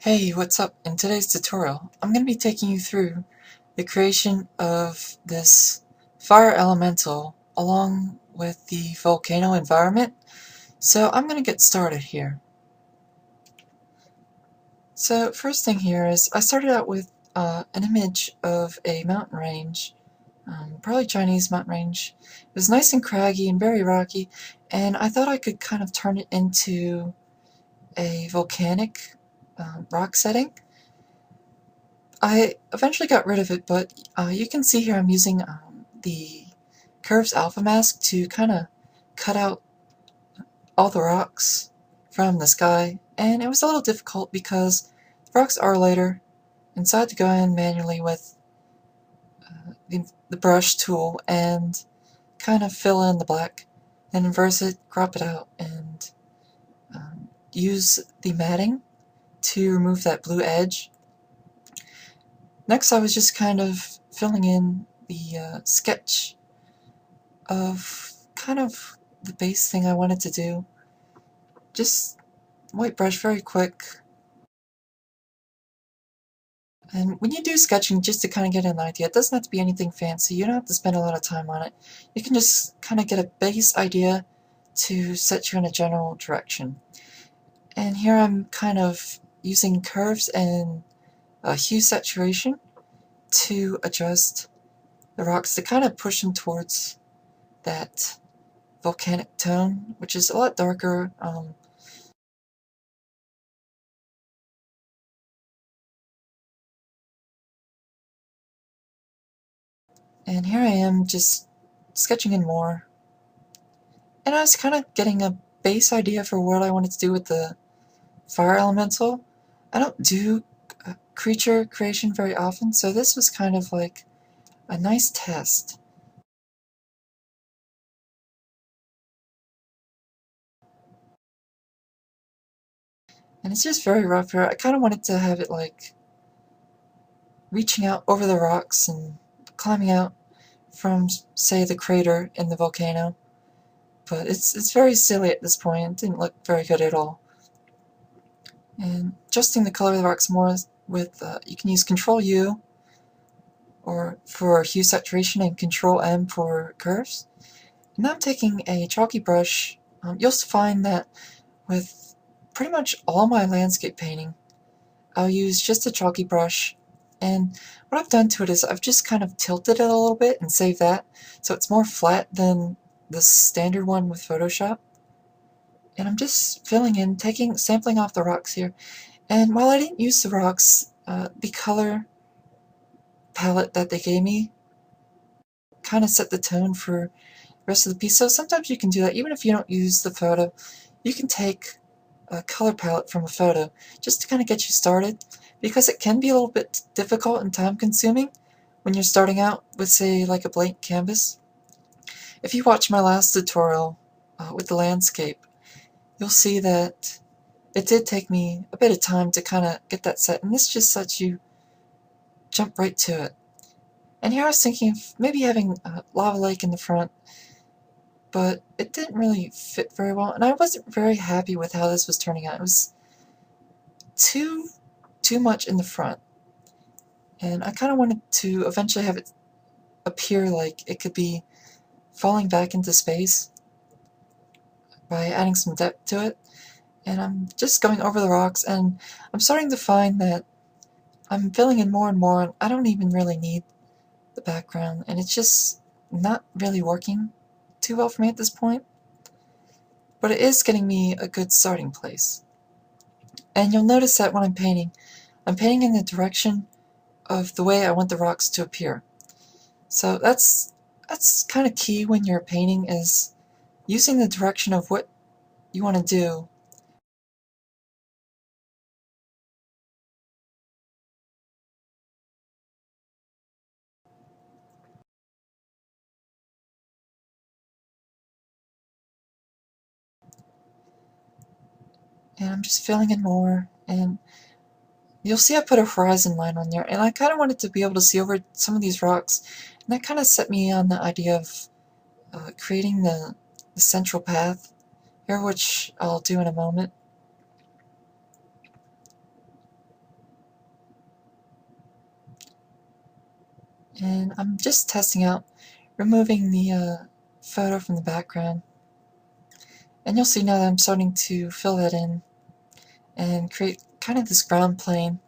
Hey, what's up? In today's tutorial, I'm going to be taking you through the creation of this fire elemental along with the volcano environment. So I'm going to get started here. So first thing here is I started out with an image of a mountain range, probably Chinese mountain range. It was nice and craggy and very rocky, and I thought I could kind of turn it into a volcanic rock setting. I eventually got rid of it, but you can see here I'm using the Curves Alpha Mask to kind of cut out all the rocks from the sky, and it was a little difficult because the rocks are lighter, and so I had to go in manually with the brush tool and kind of fill in the black, and inverse it, crop it out, and use the matting to remove that blue edge. Next I was just kind of filling in the sketch of kind of the base thing I wanted to do. Just white brush, very quick. And when you do sketching, just to kind of get an idea, it doesn't have to be anything fancy. You don't have to spend a lot of time on it. You can just kind of get a base idea to set you in a general direction. And here I'm kind of using curves and hue saturation to adjust the rocks to kind of push them towards that volcanic tone, which is a lot darker. And here I am just sketching in more. And I was kind of getting a base idea for what I wanted to do with the fire elemental. I don't do creature creation very often, so this was kind of like a nice test. And it's just very rough here. I kind of wanted to have it like reaching out over the rocks and climbing out from, say, the crater in the volcano. But it's very silly at this point. It didn't look very good at all. And adjusting the color of the rocks more with, you can use Control U or for hue saturation and Control M for curves. And now I'm taking a chalky brush. You'll find that with pretty much all my landscape painting, I'll use just a chalky brush. And what I've done to it is I've just kind of tilted it a little bit and saved that, so it's more flat than the standard one with Photoshop. And I'm just filling in, sampling off the rocks here. And while I didn't use the rocks, the color palette that they gave me kind of set the tone for the rest of the piece. So sometimes you can do that, even if you don't use the photo. You can take a color palette from a photo just to kind of get you started, because it can be a little bit difficult and time consuming when you're starting out with, say, like a blank canvas. If you watch my last tutorial with the landscape, you'll see that it did take me a bit of time to kind of get that set, and this just lets you jump right to it. And here I was thinking of maybe having a lava lake in the front, but it didn't really fit very well, and I wasn't very happy with how this was turning out. It was too much in the front, and I kind of wanted to eventually have it appear like it could be falling back into space by adding some depth to it. And I'm just going over the rocks, and I'm starting to find that I'm filling in more and more, and I don't even really need the background, and it's just not really working too well for me at this point. But it is getting me a good starting place. And you'll notice that when I'm painting in the direction of the way I want the rocks to appear. So that's kind of key when you're painting, is using the direction of what you want to do. And I'm just filling in more, and you'll see I put a horizon line on there, and I kind of wanted to be able to see over some of these rocks, and that kind of set me on the idea of creating the central path here, which I'll do in a moment. And I'm just testing out removing the photo from the background. And you'll see now that I'm starting to fill that in and create kind of this ground plane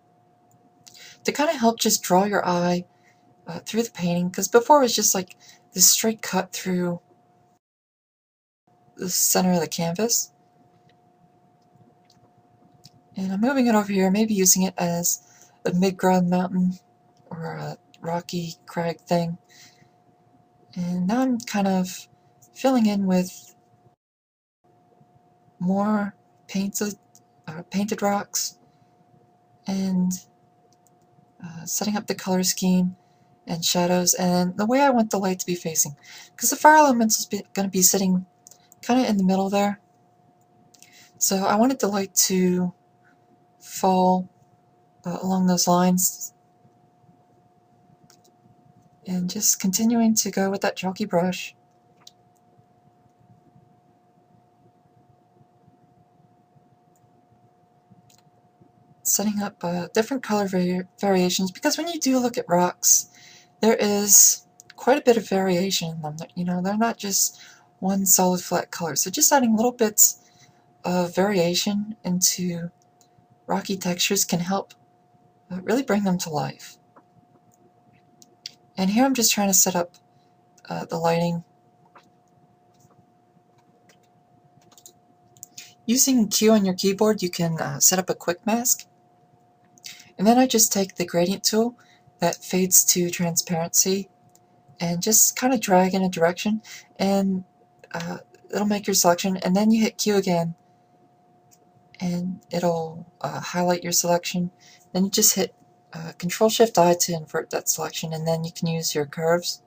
to kind of help just draw your eye through the painting, because before it was just like this straight cut through the center of the canvas. And I'm moving it over here, maybe using it as a mid-ground mountain or a rocky crag thing. And now I'm kind of filling in with more painted rocks and setting up the color scheme and shadows and the way I want the light to be facing. Because the fire elemental is going to be sitting kind of in the middle there. So I wanted the light to fall along those lines. And just continuing to go with that chalky brush. Setting up different color variations, because when you do look at rocks, there is quite a bit of variation in them. You know, they're not just one solid flat color. So just adding little bits of variation into rocky textures can help really bring them to life. And here I'm just trying to set up the lighting. Using Q on your keyboard, you can set up a quick mask. And then I just take the gradient tool that fades to transparency and just kind of drag in a direction, and it'll make your selection. And then you hit Q again and it'll highlight your selection. Then you just hit Control-Shift-I to invert that selection, and then you can use your curves.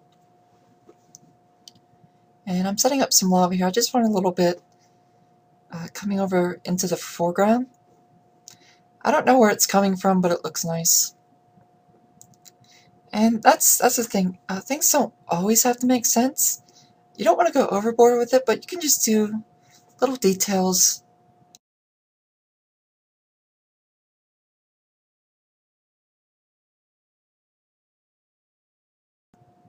And I'm setting up some lava here. I just want a little bit coming over into the foreground. I don't know where it's coming from, but it looks nice. And that's the thing. Things don't always have to make sense. You don't want to go overboard with it, but you can just do little details.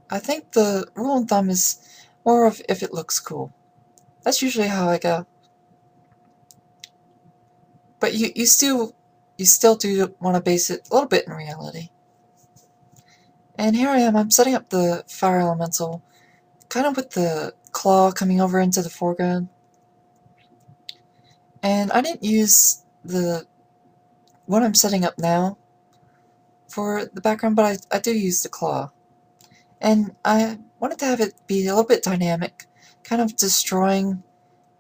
I think the rule of thumb is more of if it looks cool. That's usually how I go. But you still do want to base it a little bit in reality. And here I am, I'm setting up the fire elemental, kind of with the claw coming over into the foreground. And I didn't use the what I'm setting up now for the background, but I do use the claw. And I wanted to have it be a little bit dynamic, kind of destroying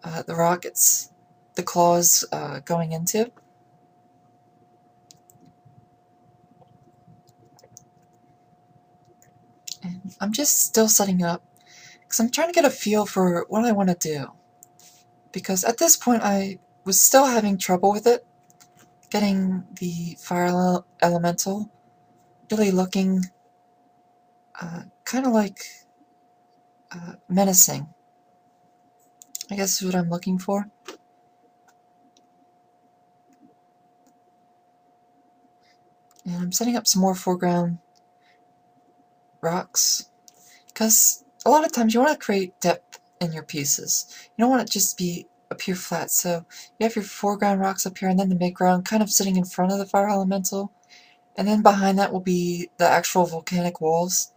the rockets the claws going into. And I'm just still setting it up because I'm trying to get a feel for what I want to do. Because at this point I was still having trouble with it, getting the fire elemental really looking kind of like menacing, I guess is what I'm looking for. And I'm setting up some more foreground rocks, because a lot of times you want to create depth in your pieces. You don't want it just to be a pure flat, so you have your foreground rocks up here and then the midground kind of sitting in front of the fire elemental, and then behind that will be the actual volcanic walls.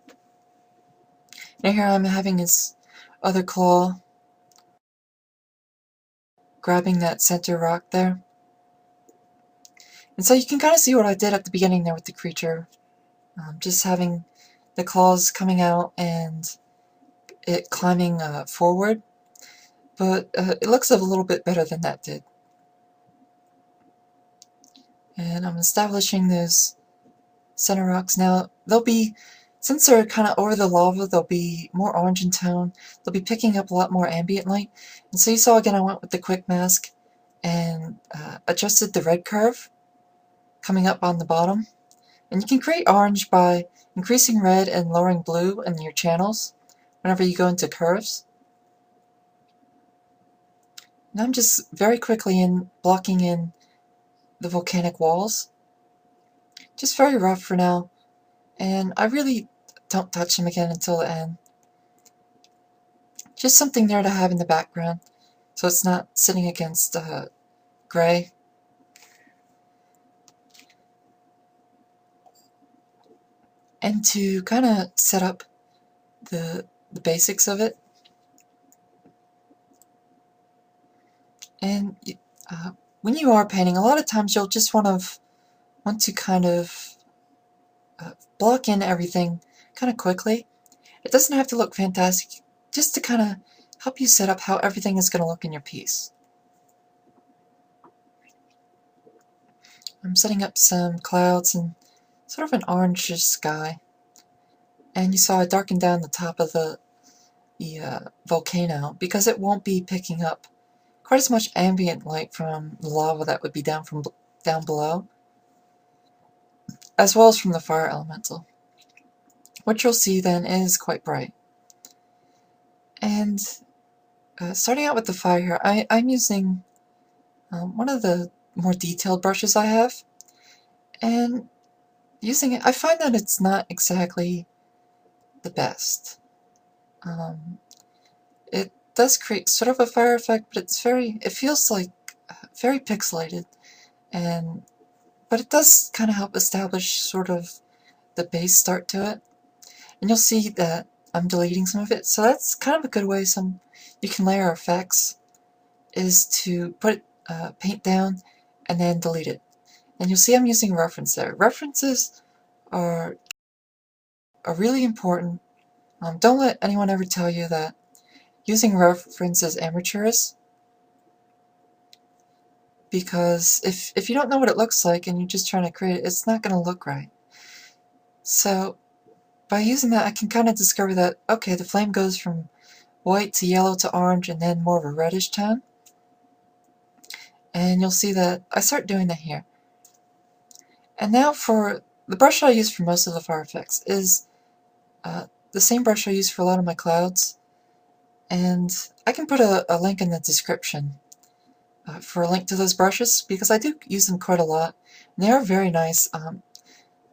And here I'm having his other claw grabbing that center rock there. And so you can kind of see what I did at the beginning there with the creature. Just having the claws coming out and it climbing forward. But it looks a little bit better than that did. And I'm establishing those center rocks. Now, they'll be, since they're kind of over the lava, they'll be more orange in tone. They'll be picking up a lot more ambient light. And so you saw again I went with the quick mask and adjusted the red curve coming up on the bottom. And you can create orange by increasing red and lowering blue in your channels whenever you go into curves. And I'm just very quickly blocking in the volcanic walls. Just very rough for now. And I really don't touch them again until the end. Just something there to have in the background, so it's not sitting against gray. And to kind of set up the basics of it. And when you are painting, a lot of times you'll just want to kind of block in everything kind of quickly. It doesn't have to look fantastic, just to kind of help you set up how everything is going to look in your piece. I'm setting up some clouds and sort of an orangish sky. And you saw I darkened down the top of the volcano because it won't be picking up quite as much ambient light from the lava that would be down below, as well as from the fire elemental. What you'll see then is quite bright. And starting out with the fire here, I'm using one of the more detailed brushes I have, and using it, I find that it's not exactly the best. It does create sort of a fire effect, but it feels like very pixelated, but it does kind of help establish sort of the base start to it. And you'll see that I'm deleting some of it, so that's kind of a good way you can layer effects, is to put paint down and then delete it. And you'll see I'm using reference there. References are really important. Don't let anyone ever tell you that using reference is amateurish, because if you don't know what it looks like and you're just trying to create it, it's not going to look right. So by using that, I can kind of discover that, okay, the flame goes from white to yellow to orange and then more of a reddish tone. And you'll see that I start doing that here. And now for the brush I use for most of the fire effects is the same brush I use for a lot of my clouds. And I can put a link in the description for a link to those brushes, because I do use them quite a lot. And they are very nice.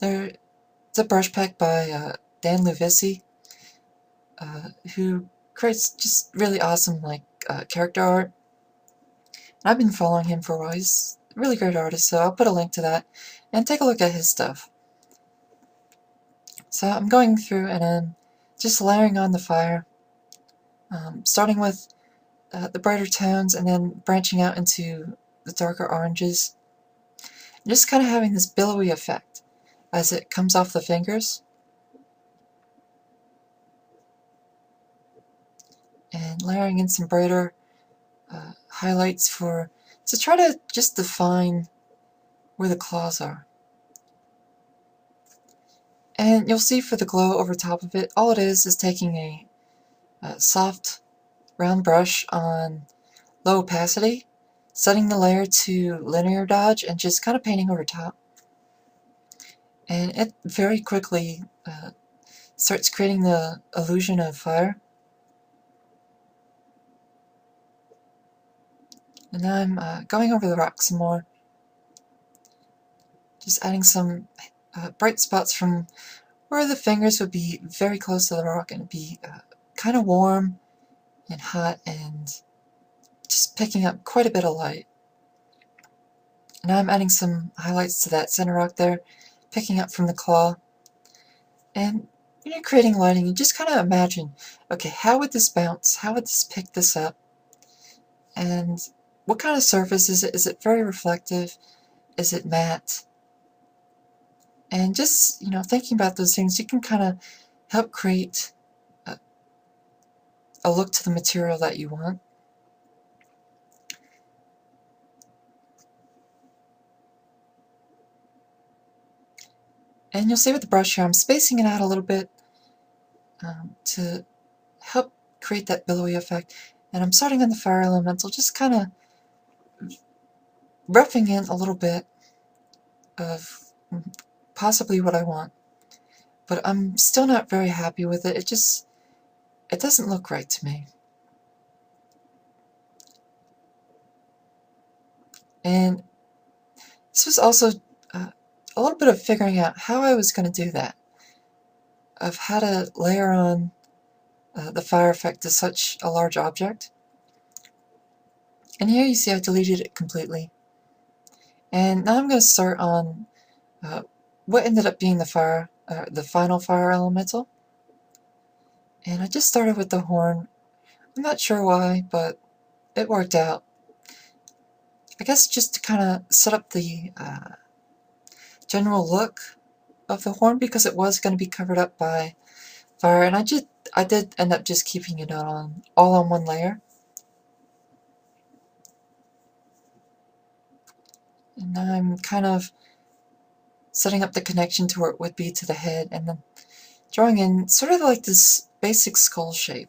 It's a brush pack by Dan Luvissi, who creates just really awesome character art. And I've been following him for a while. He's a really great artist, so I'll put a link to that and take a look at his stuff. So I'm going through and I'm just layering on the fire, starting with the brighter tones and then branching out into the darker oranges. And just kind of having this billowy effect as it comes off the fingers. And layering in some brighter highlights to try to just define where the claws are. And you'll see for the glow over top of it, all it is taking a soft round brush on low opacity, setting the layer to linear dodge, and just kind of painting over top. And it very quickly starts creating the illusion of fire. And now I'm going over the rock some more, just adding some bright spots from where the fingers would be very close to the rock, and it'd be kind of warm and hot and just picking up quite a bit of light. And now I'm adding some highlights to that center rock there, picking up from the claw. And when you're creating lighting, you just kind of imagine, okay, how would this bounce? How would this pick this up? And what kind of surface is it? Is it very reflective? Is it matte? And just, thinking about those things, you can kind of help create a look to the material that you want. And you'll see with the brush here, I'm spacing it out a little bit to help create that billowy effect. And I'm starting on the fire elemental, just kind of roughing in a little bit of possibly what I want. But I'm still not very happy with it. It doesn't look right to me. And this was also a little bit of figuring out how I was going to do that. of how to layer on the fire effect to such a large object. And here you see I deleted it completely. And now I'm going to start on what ended up being the final fire elemental. And I just started with the horn. I'm not sure why, but it worked out. I guess just to kind of set up the general look of the horn, because it was going to be covered up by fire, and I did end up just keeping it on all on one layer. And now I'm kind of setting up the connection to where it would be to the head, and then drawing in sort of like this basic skull shape.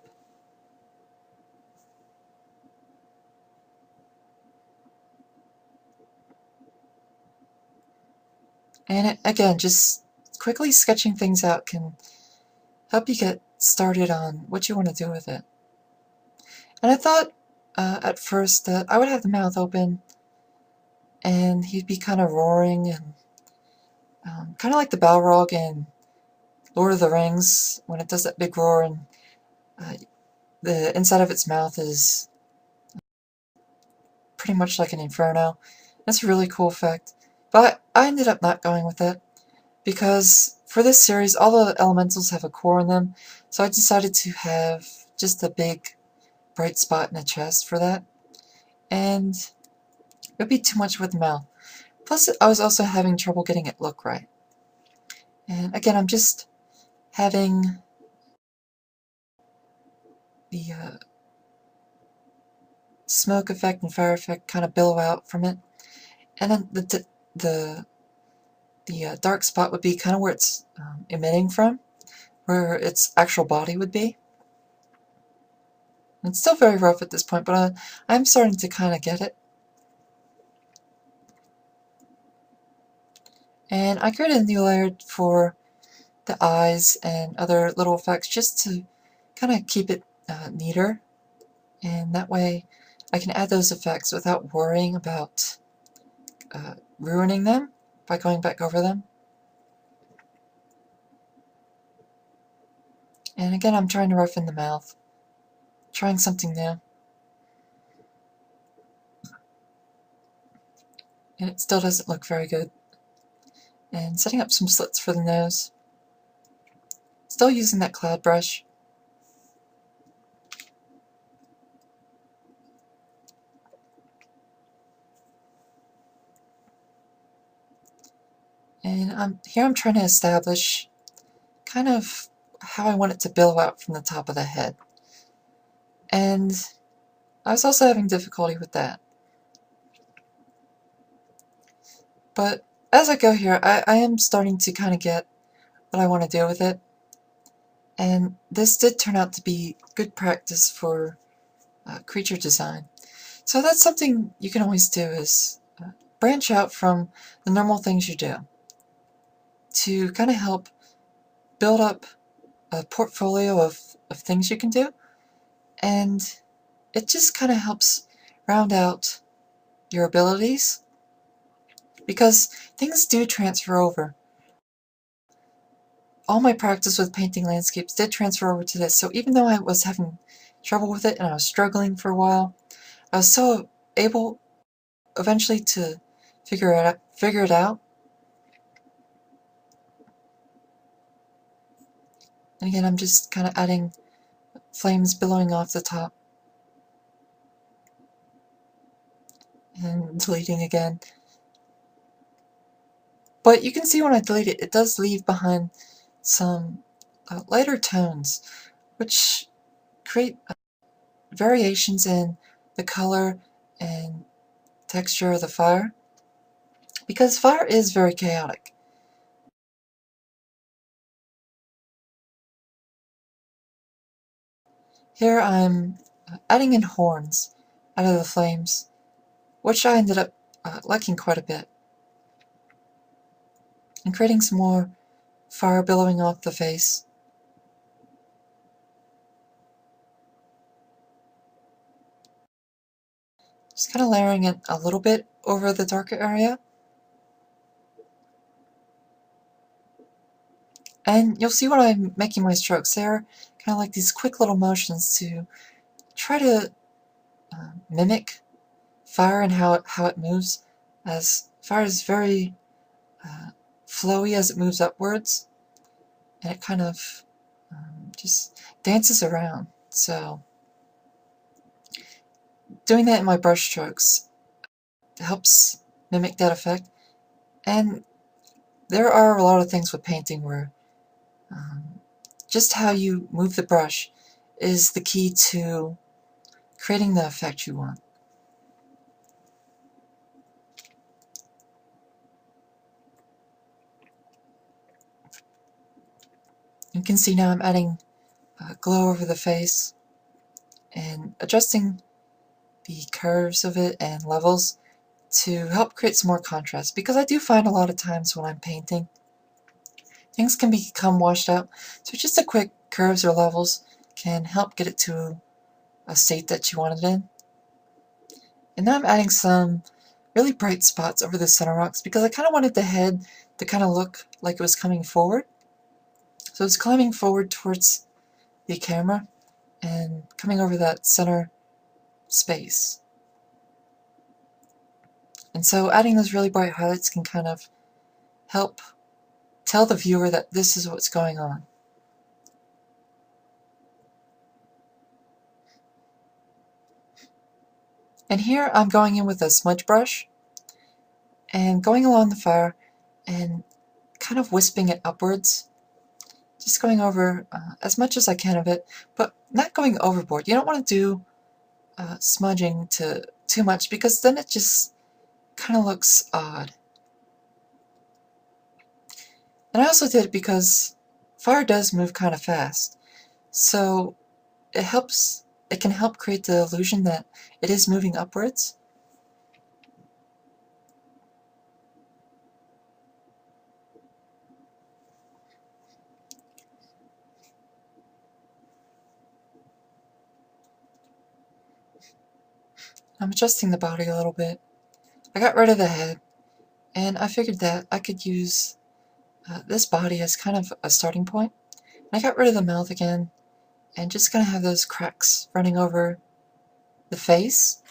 And again, just quickly sketching things out can help you get started on what you want to do with it. And I thought at first that I would have the mouth open and he'd be kind of roaring, and kind of like the Balrog in Lord of the Rings when it does that big roar, and the inside of its mouth is pretty much like an inferno. That's a really cool effect. But I ended up not going with it, because for this series all the elementals have a core in them, so I decided to have just a big bright spot in the chest for that, and it would be too much with the mouth. Plus I was also having trouble getting it look right. And again, I'm just having the smoke effect and fire effect kind of billow out from it, and then the dark spot would be kind of where it's emitting from, where its actual body would be. It's still very rough at this point, but I'm starting to kind of get it. And I created a new layer for the eyes and other little effects just to kind of keep it neater, and that way I can add those effects without worrying about ruining them by going back over them. And again, I'm trying to roughen the mouth, trying something new. And it still doesn't look very good. And setting up some slits for the nose. Still using that cloud brush. And here I'm trying to establish kind of how I want it to billow out from the top of the head. And I was also having difficulty with that. But as I go here, I am starting to kind of get what I want to do with it. And this did turn out to be good practice for creature design. So that's something you can always do, is branch out from the normal things you do to kind of help build up a portfolio of things you can do. And it just kind of helps round out your abilities, because things do transfer over. All my practice with painting landscapes did transfer over to this, so even though I was having trouble with it and I was struggling for a while, I was so able eventually to figure it out. And again, I'm just kind of adding flames billowing off the top and deleting again. But you can see when I delete it, it does leave behind some lighter tones, which create variations in the color and texture of the fire, because fire is very chaotic. Here I'm adding in horns out of the flames, which I ended up liking quite a bit, and creating some more fire billowing off the face. Just kind of layering it a little bit over the darker area. And you'll see when I'm making my strokes, they're kind of like these quick little motions to try to mimic fire and how it moves, as fire is very flowy as it moves upwards, and it kind of just dances around. So doing that in my brush strokes helps mimic that effect. And there are a lot of things with painting where just how you move the brush is the key to creating the effect you want. You can see now I'm adding glow over the face and adjusting the curves of it and levels to help create some more contrast, because I do find a lot of times when I'm painting things can become washed out, so just a quick curves or levels can help get it to a state that you want it in. And now I'm adding some really bright spots over the center rocks because I kind of wanted the head to kind of look like it was coming forward. So it's climbing forward towards the camera and coming over that center space. And so adding those really bright highlights can kind of help tell the viewer that this is what's going on. And here I'm going in with a smudge brush and going along the fire and kind of wisping it upwards. Just going over as much as I can of it, but not going overboard. You don't want to do smudging too much, because then it just kind of looks odd. And I also did it because fire does move kind of fast, so it can help create the illusion that it is moving upwards. I'm adjusting the body a little bit. I got rid of the head, and I figured that I could use this body as kind of a starting point. And I got rid of the mouth again, and just gonna have those cracks running over the face.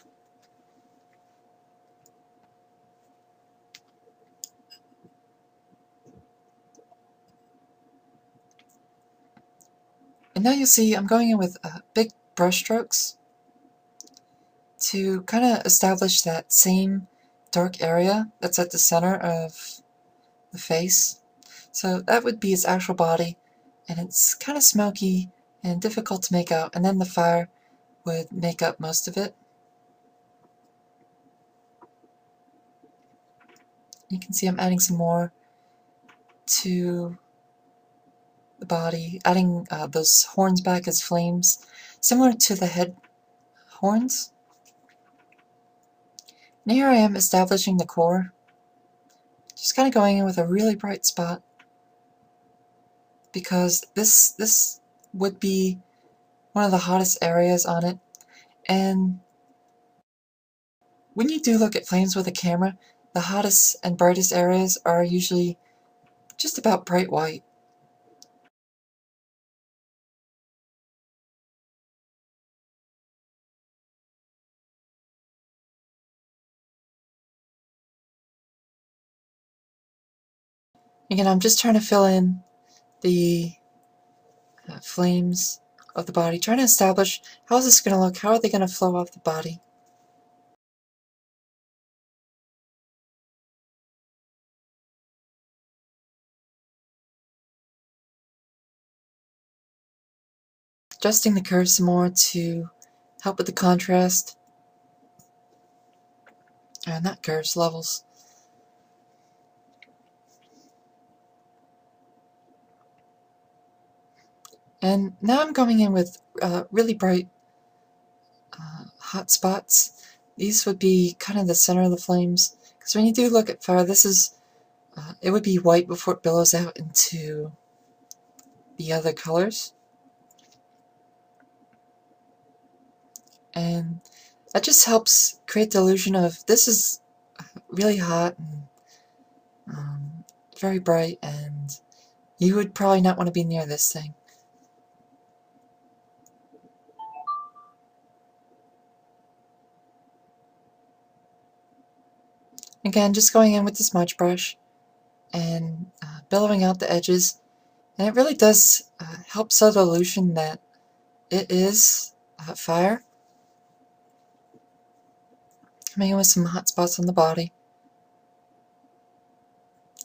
And now you'll see I'm going in with big brush strokes to kind of establish that same dark area that's at the center of the face. So that would be its actual body, and it's kind of smoky and difficult to make out, and then the fire would make up most of it. You can see I'm adding some more to the body, adding those horns back as flames, similar to the head horns. And here I am establishing the core, just kind of going in with a really bright spot, because this would be one of the hottest areas on it. And when you do look at flames with a camera, the hottest and brightest areas are usually just about bright white. Again, I'm just trying to fill in the flames of the body, trying to establish how is this going to look, how are they going to flow off the body. Adjusting the curves some more to help with the contrast. Not curves, levels. And now I'm going in with really bright hot spots. These would be kind of the center of the flames, because when you do look at fire, this is it would be white before it billows out into the other colors. And that just helps create the illusion of this is really hot and very bright, and You would probably not want to be near this thing. Again, just going in with the smudge brush and billowing out the edges. And it really does help sell the illusion that it is fire. Coming in with some hot spots on the body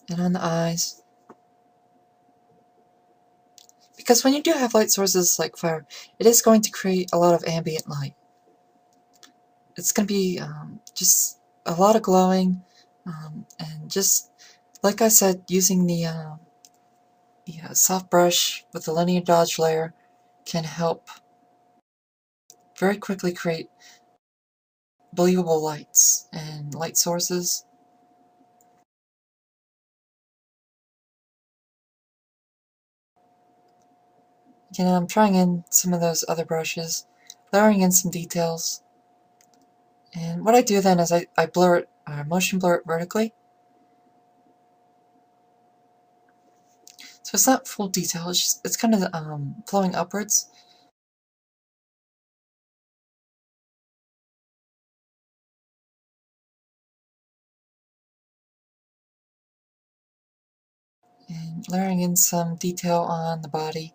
and on the eyes. Because when you do have light sources like fire, it is going to create a lot of ambient light. It's going to be just a lot of glowing, and just, like I said, using the soft brush with the linear dodge layer can help very quickly create believable lights and light sources. Again, I'm trying in some of those other brushes, layering in some details. And what I do then is I blur it, motion blur it vertically. So it's not full detail, it's kind of flowing upwards. And layering in some detail on the body.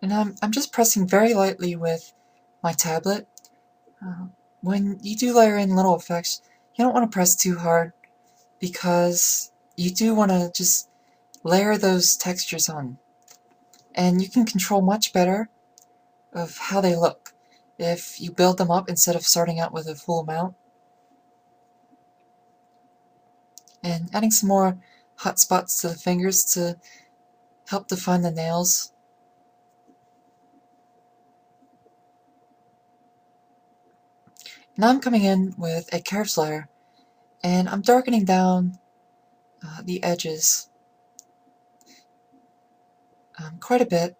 And I'm just pressing very lightly with my tablet. When you do layer in little effects, you don't want to press too hard because you do want to just layer those textures on. And you can control much better of how they look if you build them up instead of starting out with a full amount. And adding some more hot spots to the fingers to help define the nails. Now I'm coming in with a curves layer, and I'm darkening down the edges quite a bit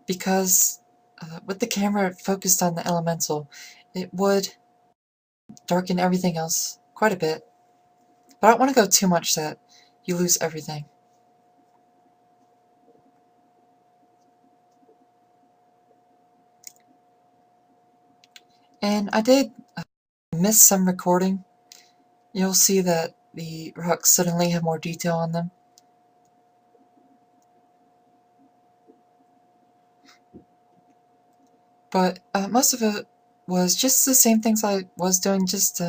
because with the camera focused on the elemental, it would darken everything else quite a bit. But I don't want to go too much that you lose everything. And I did miss some recording. You'll see that the rocks suddenly have more detail on them. But most of it was just the same things I was doing, just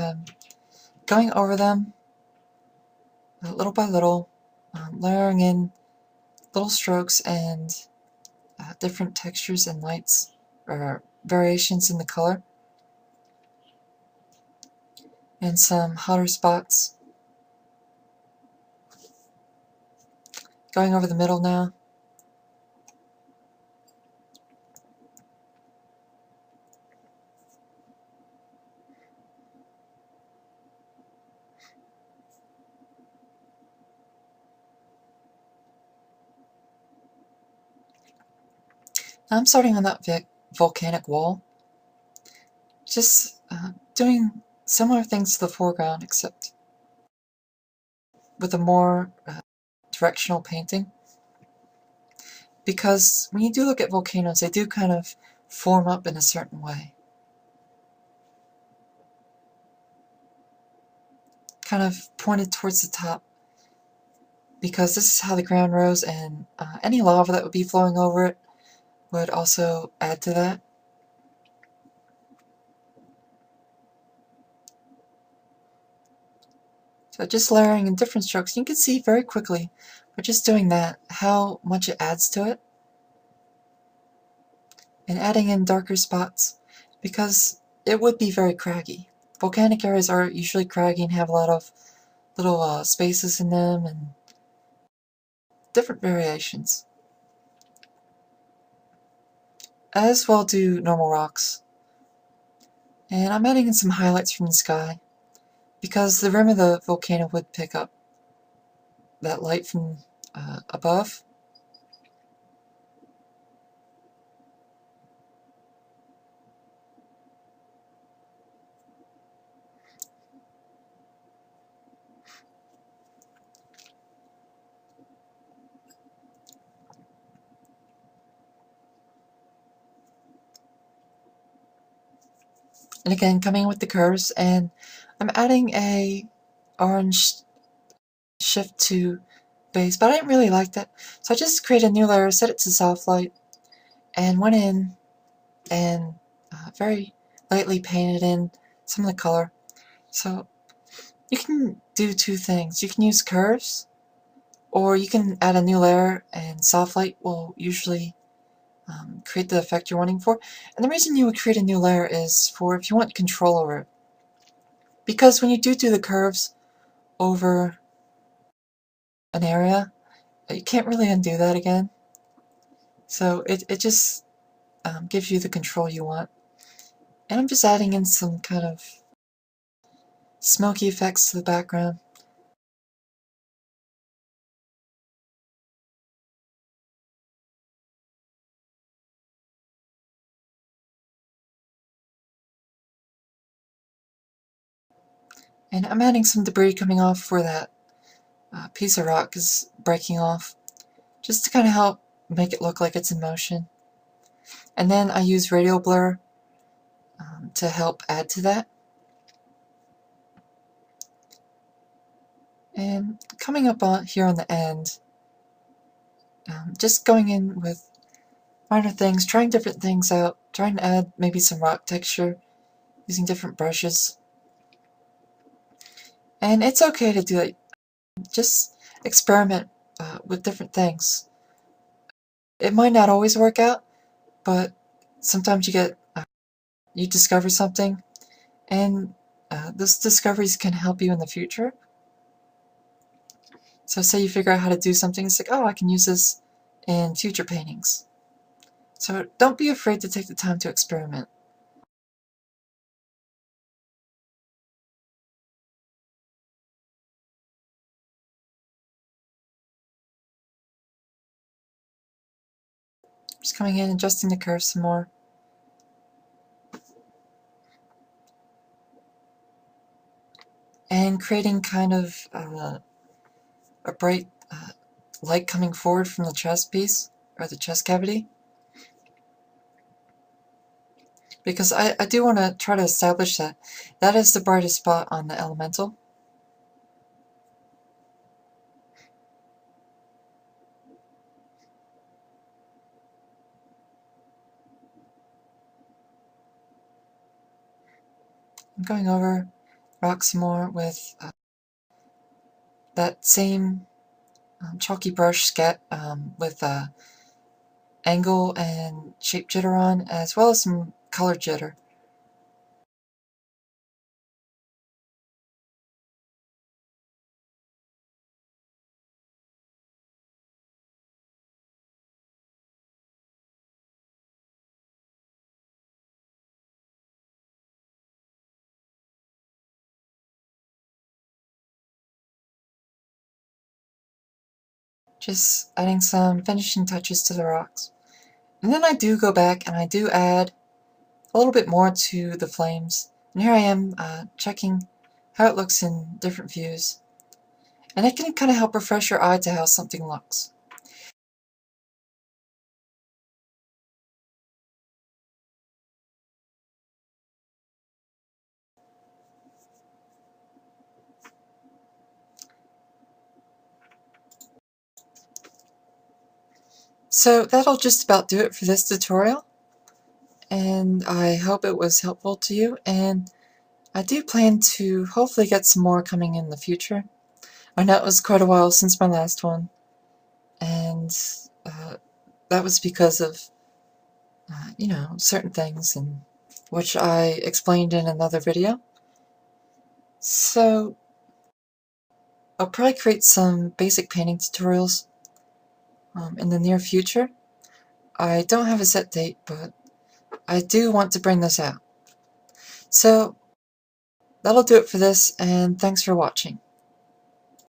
going over them little by little, layering in little strokes and different textures and lights, or variations in the color, and some hotter spots. Going over the middle now. Now I'm starting on that volcanic wall, just doing similar things to the foreground, except with a more directional painting. Because when you do look at volcanoes, they do kind of form up in a certain way. Kind of pointed towards the top, because this is how the ground rose, and any lava that would be flowing over it would also add to that. So just layering in different strokes, you can see very quickly by just doing that how much it adds to it. And adding in darker spots, because it would be very craggy. Volcanic areas are usually craggy and have a lot of little spaces in them and different variations. As well do normal rocks. And I'm adding in some highlights from the sky, because the rim of the volcano would pick up that light from above. And again, coming with the curves, and I'm adding a orange shift to base, but I didn't really like that. So I just created a new layer, set it to soft light, and went in and very lightly painted in some of the color. So you can do two things. You can use curves, or you can add a new layer, and soft light will usually create the effect you're wanting for. And the reason you would create a new layer is for if you want control over it. Because when you do the curves over an area, you can't really undo that again. So it just gives you the control you want. And I'm just adding in some kind of smoky effects to the background. And I'm adding some debris coming off where that piece of rock is breaking off, just to kind of help make it look like it's in motion. And then I use radial blur to help add to that. And coming up on here on the end, just going in with minor things, trying different things out, trying to add maybe some rock texture, using different brushes. And it's okay to do it. Just experiment with different things. It might not always work out, but sometimes you discover something, and those discoveries can help you in the future. So say you figure out how to do something, it's like, oh, I can use this in future paintings. So don't be afraid to take the time to experiment. Just coming in and adjusting the curve some more. And creating kind of a bright light coming forward from the chest piece, or the chest cavity. Because I do want to try to establish that that is the brightest spot on the elemental. I'm going over rock some more with that same chalky brush with angle and shape jitter on, as well as some color jitter. Just adding some finishing touches to the rocks. And then I do go back and I do add a little bit more to the flames. And here I am checking how it looks in different views. And it can kind of help refresh your eye to how something looks. So that'll just about do it for this tutorial. And I hope it was helpful to you. And I do plan to hopefully get some more coming in the future. I know it was quite a while since my last one. And that was because of, you know, certain things, and which I explained in another video. So I'll probably create some basic painting tutorials in the near future. I don't have a set date, but I do want to bring this out. So that'll do it for this, and thanks for watching.